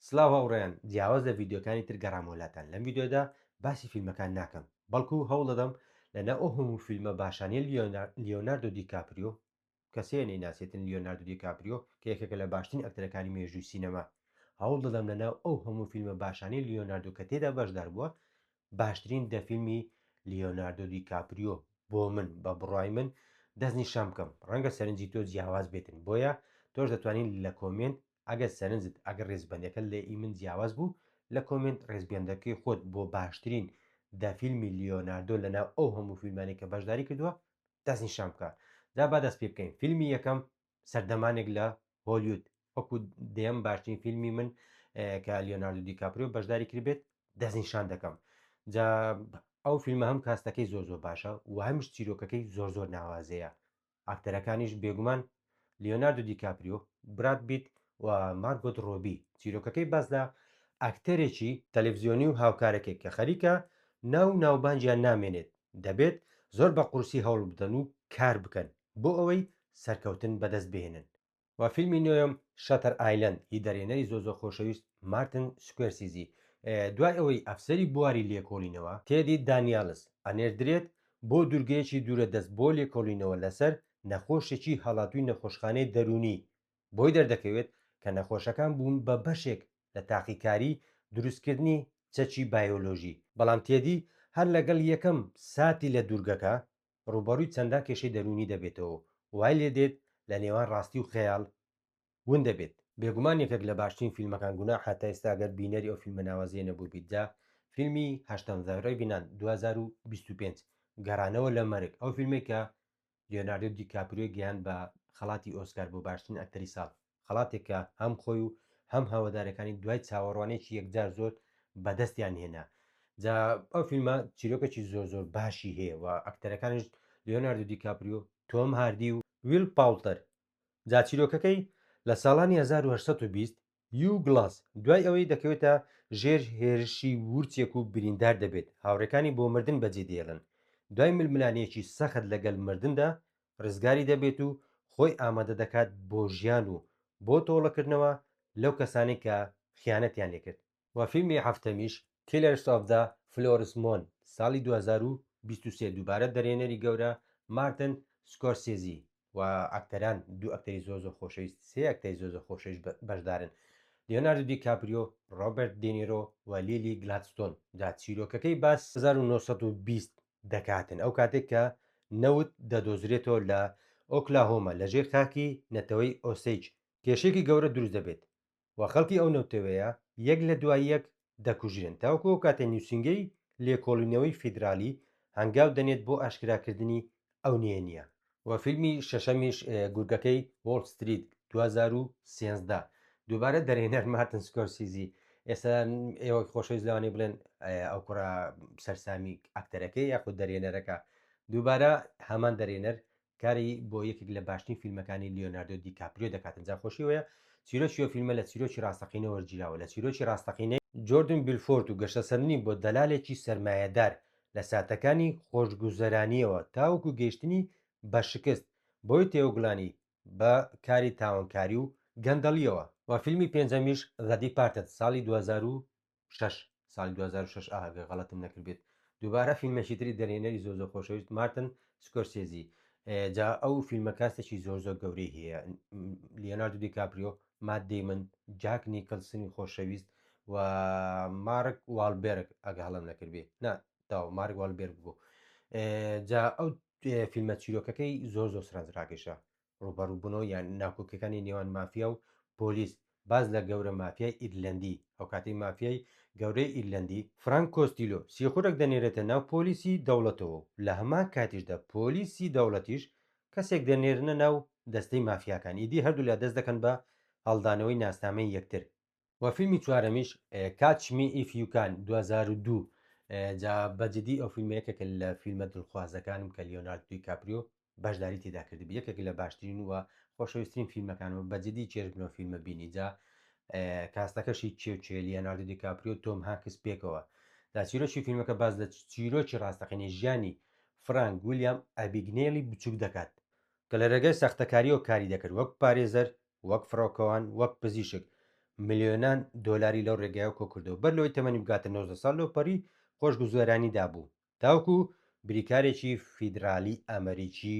سلااو هەوڕێیان جیاواز لە ڤیددیوکانی تر گەڕامۆلاتان لەم ڤیددیۆدا باسی فیلمەکان ناکەم بەڵکو هەوڵ دەدەم لەنە ئەو هەموو فیلمە باشانیە لیۆناردۆ دیکاپریۆ کەسێنی ناسێتن لیۆناردو دیکاپریۆ کە یەکێکە لە باشترین ئەکتەرەکانی مێژووی سینەما هەوڵ دەدەم لەناو ئەو هەموو فیلمە باشانەی لیۆناردو کە تێدا بەشدار بووە باشترین دەفیلمی لیۆناردۆ دیکاپریۆ بۆ من بە بڕای من دەستنی شام بکەم ڕەنگە سەرنجی تۆ جیاواز بێتن بۆیە تۆش دەتوانین لە کۆمنت ئەگەر سەرنجت ئەگەر ڕێزبندەکە لێ ئی من جیاواز بوو لە کۆمنت ڕێزبێندەکەی خۆت بۆ باشترین دەفیلمی لیۆناردۆ لەناو ئەو هەموو فیلمانی کە بەشداری کردووە دەستنی شام بکە دا با دەست پێ بکەین فیلمی یەکەم سەردەمانێک لە هۆلیود وەکو دێم باشترین فیلمی من کە لیۆناردو دیکاپریۆ بەشداری کردبێت دەستنیشان دەکەم جا ئەو فیلمە هەم کاستەکەی زۆر باشە و هەمیش چیرۆکەکەی زۆر ناوازەیە ئاکتەرەکانیش بێگومان لیۆناردو دیکاپریۆ براد بیت و مارگۆت ڕۆبی چیرۆکەکەی باز لە ئاکتەرێکی تەلەڤیزیۆنی و هاوکارەکەی کە خەریکە ناوبانجیان نامێنێت دەبێت زۆر بە قورسی هەوڵ بدەن و کار بکەن بۆ ئەوەی سەرکەوتن بەدەست بهێنن و فیلمی نوێم شەتەر ئایلند هی دەرێنەری زۆ خۆشەویست مارتن سکوێرسیزی دوای ئەوەی ئەفسەری بواری لێکۆڵینەوە تێدی دانیالس ئەنێردرێت بۆ دوورگەیەکی دوورە دەست بۆ لێکۆڵینەوە لەسەر نەخۆشێکی هەڵاتوی نەخۆشخانەی دەرونی بۆی دەردەکەوێت کە نەخۆشەکان بوون بە بەشێک لە تاقیکاری دروستکردنی چەکی بایۆلۆژی بەڵام تێدی هەر لەگەڵ یەکەم ساتی لە دوورگەکە ڕوبەڕووی چەندان کێشەی دەرونی دەبێتەوە وای لێ دێت لە نێوان ڕاستی و خەیاڵ ون دەبێت بێگومان یەکێک لە باشترین فیلمەکان گونا حتا ئێستاگەر بینەری ئەو فیلمە ناوازیە نەبوو بیتجا فیلمی هەشتم زاڕای بینان 2025 گەڕانەوە لە مەرگ ئەو فیلمێکە لیۆناردۆ دیکاپریۆ گیان بە خەڵاتی ئۆسکار بۆ باشترین ئەکتەری ساڵ خەڵاتێکە هەم خۆی و هەم هاوادارەکانی دوای چاوەڕوانێکی یەکجار زۆر بەدەستیان هێنا جا ئەو فیلمە چیرۆکێکی زۆر باشی هەیە و ئەکتەرەکانش لیۆناردۆ دیکاپریۆ تۆم هاردی و ویل پاڵتەر جا چیرۆکەکەی لە ساڵانی 1920 یو گلاس دوای ئەوەی دەکەوێتە ژێر هێرشی ورچێک و بریندار دەبێت هاوڕەکانی بۆ مردن بەجێ دێڵن دوای ململانیەکی سەخت لەگەڵ مردندا ڕزگاری دەبێت و خۆی ئامادە دەکات بۆ ژیان و بۆ تۆڵەکردنەوە لەو کەسانی کە خیانەتیان لێکرد و فیلمی هەفتەمیش کیلەرس ئۆف دە فلۆرس مۆن ساڵی 2023 دووبارە دەرێنەری گەورە مارتن سکۆرسێزی و ئەکتەران دوو ئەکتەری زۆر خۆشەویست سێ ئەکتەری زۆر خۆشەویست بەشدارن لیۆناردو دیکاپریۆ ڕۆبرت دێنیرۆ و لیلی گلادستۆن جا چیرۆکەکەی باس 1920 دەکاتن ئەو کاتێک کە نەوت دەدۆزرێتەوە لە ئۆکلاهۆمە لەژێر خاکی نەتەوەی ئۆسیج کێشێکی گەورە دروست دەبێت و خەڵکی ئەو نەوتەوەیە یەک لە دوای یەک دەکوژرێن تاوەکو ئەو کاتێ نووسنگەی لێکۆڵینەوەی فیدرالی هەنگاو دەنێت بۆ ئاشکراکردنی ئەو نێنیە و فیلمی شەشەمیش گورگەکەی وۆڵ ستریت 2013 دووبارە دەرێنەر مارتن سکۆرسیزی ئێستا ئێوە خۆشەویست لەوانەیە بڵێن ئەو کوڕە سەرسامی ئەکتەرەکەی یاخود دەرێنەرەکە دووبارە هەمان دەرێنەر کاری بۆ یەکێک لە باشترین فیلمەکانی لیۆناردۆ دیکاپریۆ دەکاتن جا خۆشیەوەیە چیرۆکی ئەو فیلمە لە چیرۆکی ڕاستەقینە وەرگیراوە لە چیرۆکی ڕاستەقینەی جۆردن بیلفۆرد و گەشتەسەرنی بۆ دەلالێکی سەرمایەدار لە ساتەکانی خۆشگوزەرانیەوە تاوەکو گەیشتنی بە شکست بۆی تێوەگوڵانی بە کاری تاوانکاری و گەندەڵیەوە و فیلمی پێنجەمیش ڕەدی پارتت ساڵی 2006 ساڵی 2006 ئاگە غەڵەتم نەکردبێت دووبارە فیلمێکی تری دەرێنەری زۆر خۆشەویست مارتن سکۆرسێزی جا ئەو فیلمە کاستێکی زۆر گەورەی هەیە لیۆناردو دیکاپریۆ مات دەیمن جاک نیکلسنی خۆشەویست و مارک والبێرگ ئەگە هەڵم نەکردبێ مارک والبێرگ بوو جا ئەو فیلمە چیرۆکەکەی زۆر سرنجڕاکێشە ڕوبەڕووبوونەوە یان ناکۆکەکانی نێوان مافیا و پۆلیس باز لە گەورە مافیای ئیرلندی ئەو کاتی مافیای گەورەی ئیرلندی فرانک کۆستیلۆ سیخورێک دەنێرێتە ناو پۆلیسی دەوڵەتەوە لە هەمان کاتیشدا پۆلیسی دەوڵەتیش کەسێک دەنێرنە ناو دەستەی مافیاکان ئیدی هەردوو لا دەست دەکەن بە هەڵدانەوەی ناسنامەی یەکتر و فیلمی چوارەمیش کاتچمی ئیفیوکان 2002 جا بەجددی ئەو فیلمەیەکێکە لە فیلمە دڵخوازەکانم کە لیۆناردو دیکاپریۆ بەشداری تێدا کردبی یەکێک لە باشترین وە خۆشەویستترین فیلمەکانەوە بەجددی چێژبنەوە فیلمە بینی جا کاستەکەشی چێ لیۆناردو دیکاپریۆ تۆم هانکس پێکەوە دا چیرۆکی فیلمەکە باز لە چیرۆکی ڕاستەقینەی ژیانی فرانک ویلیام ئەبیگنێلی بچووک دەکات کە لە ڕێگەی سەختەکاریەوە کاری دەکرد وەک پارێزەر وەک فڕۆکەوان وەک پزیشک ملیۆنان دۆلاری لەو ڕێگایە کۆ کردەوە بەر لەوەی تەمەنی بگاتە 90 ساڵ لەوپەری خۆشگوزەرانی دابوو تاوکو بریکارێکی فیدرالی ئەمریکی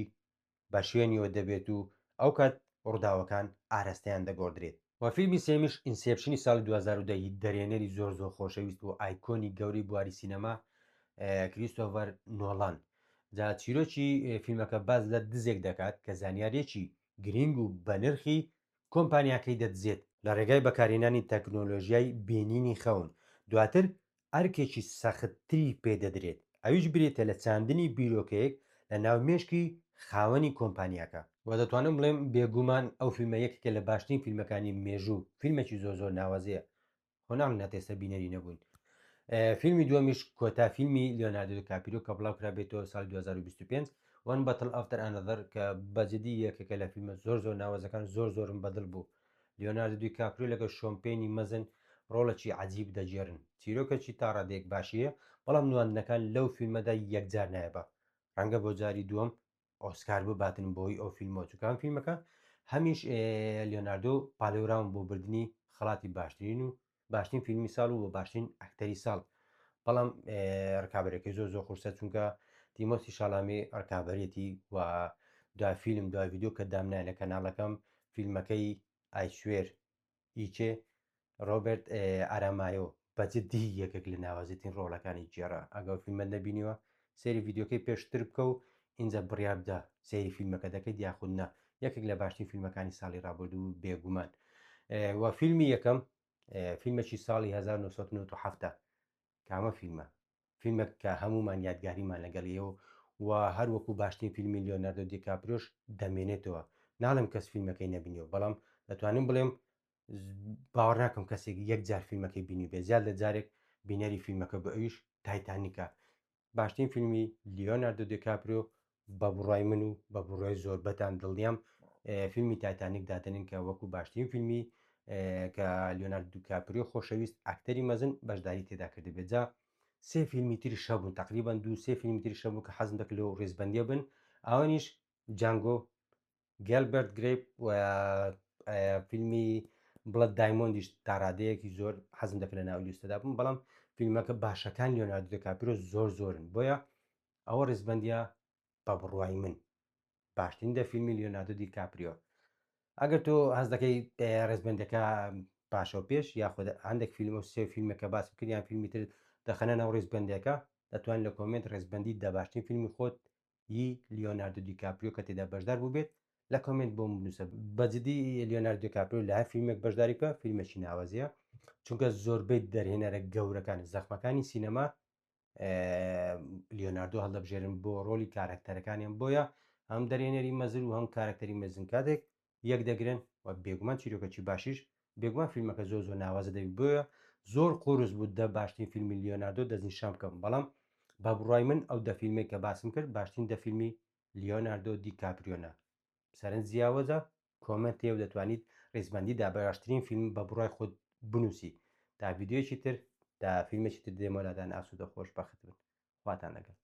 بە شوێنیەوە دەبێت و ئەو کات ڕووداوەکان ئاراستەیان دەگۆدرێت و فیلمی سێمیش ئینسپشنی ساڵی 2010 دەرێنەری زۆر ئایکۆنی گەوری بواری سینەما کریستۆڤەر نۆڵان جا چیرۆکی فیلمەکە باز لە دزێک دەکات کە زانیارێکی گرنگ و بە نرخی کۆمپانیاکەی دەدزێت لە ڕێگای بەکارێنانی تەکنۆلۆژیای بینینی خەون دواتر ئەرکێکی سەختتری پێدەدرێت ئەویش برێتە لە چاندنی بیرۆکەیەک لە ناومێشکی خاوەنی کۆمپانیاکە و دەتوانم بڵێم بێگومان ئەو فیلمە یەکێکە لە باشترین فیلمەکانی مێژوو فیلمێکی زۆر ناوازەیە خۆناڵ ناتێستا بینەری نەبووین فیلمی دووەمیش کۆتا فیلمی لیۆناردۆ کاپیرۆ کە بڵاو کرابێتەوە ساڵی 2025 وان بەتڵ ئەفتەر ئەنەدەر کە بەجددی یەکێکە لە فیلمە زۆر ناوازەکان زۆرم بەدڵ بوو لیۆناردۆی کاپرو لەگە شۆمپێنی مەزن ڕۆڵەکی عجیب دەجێرن چیرۆکەکی تا ڕادێک باشیە بەڵام نواندنەکان لەو فیلمەدا یەکجار نایبە ڕەنگە بۆ جاری دووەم ئۆسکار بباتن بۆی ئەو فیلمۆ چووکان فیلمەکە هەمیش لیۆناردۆ پالێوراون بۆ بردننی خڵاتی باشترین و باشترین فیلمی ساڵ و بە باشترین ئەکتەری ساڵ بەڵام ڕکابەرەکەی زۆر قورسە چونکە تیمۆسی شاڵامی ڕکابەرێتی و دوای فیلم دوای ڤیددیو کە دامنای لە کەناڵەکەم فیلمەکەی ئایسوێر ئیچێ ڕۆبرت ئارامایۆ بەجددی یەکێک لە ناوازێتین ڕۆڵەکانی جێرا ئەگەڵ فیلمە نەبینیوە سێری ڤیددیوکەی پێشتر بکە و اینجا بڕیاردا سێری فیلمەکە دەکەیت یاخودنا یەکێک لە باشترین فیلمەکانی ساڵی ڕابرد و بێگومان و فیلمی یەکەم فیلمێکی ساڵی 1970 کامە فیلمێک کە هەمومان یادگاریمان لەگەڵیەوە و هەروەکو باشترین فیلمی لیۆناردۆ دیکاپرۆش دەمێنێتەوە ناڵم کەس فیلمەکەی نبینیەوە بەڵام دەتوانم بڵێم باوەڕ ناکەم کەسێک یەک جار فیلمەکەی بینی بێ زیاد لە جارێک بینەری فیلمەکە بە ئەویش تایتانیکە باشترین فیلمی لیۆناردۆ دیکاپرۆ بە بڕای من و بە بڕای زۆر بەتان دڵنیام فیلمی تایتانیک دادنین کە وەکو باشترین فیلمی کە لیۆناردۆ دیکاپرۆ خۆشەویست ئاکتەری مەزن بەشداری تێدا کرد بێجا سێ فیلمی تری شەبوون تقریبان سێ فیلمی تری شەبوو کە حەزم دەکرد لەوە ڕێزبەندیە بن ئەوانیش جانگۆ گەلبرت گریپ و فیلمی بڵەت دایمۆندیش تا ڕادەیەکی زۆر حەزم دەکرد لە ناو لیستەدا بووم بەڵام فیلمەکە باشەکان لیۆناردۆ دیکاپرۆ زۆرن بۆیە ئەوە ڕێزبەندیە بە بڕوای من باشترین دە فیلمی لیۆناردۆ دیکاپریۆ ئەگەر تۆ هەز دەکەی ڕێزبندەکە پاشەو پێش یاخود هەندێک فیلم و سێ فیلمەکە باس کردیان فیلمی تر دەخەنە ناو ڕێزبندەکە دەتوان لە کۆمنت ڕێزبندی دە باشترین فیلمی خۆت هی لیۆناردۆ دیکاپریۆ کە تێدا بەشدار بوو بێت لە کۆمنت بۆ بنووسە بەجددی لیۆناردۆ دیکاپریۆ لە هەر فیلمێک بەشداری بکە فیلمێکی ناوازیە چونکە زۆربەی دەرهێنەرە گەورەکان زەخمەکانی سینەما لیۆناردۆ هەڵدەبژێرن بۆ ڕۆلی کارکتەرەکانیان بۆیە هەم دەرێنەری مەزر و هەم کارکتەری مەزن کاتێک یەک دەگرن و بێگومان چیرۆکەکی باشیش بێگومان فیلمەکە زۆر ناوازە دەوی بۆیە زۆر قورس بوو دە باشترین فیلمی لیۆناردۆ دەستنیشان بکەم بەڵام بە بڕای من ئەو دە فیلمێک کە باسم کرد باشترین دە فیلمی لیۆناردۆ دیکاپریۆنە سەرنج جیاوەزە کۆمنت تێ و دەتوانیت ڕێزبندی دا باشترین فیلم بە بڕای خۆت بنووسی تا ڤیددیۆکی تر تا فیلمێکی تر دێمەلادان ئاسوودە خۆشبەخت بن خواتان لەگەڵ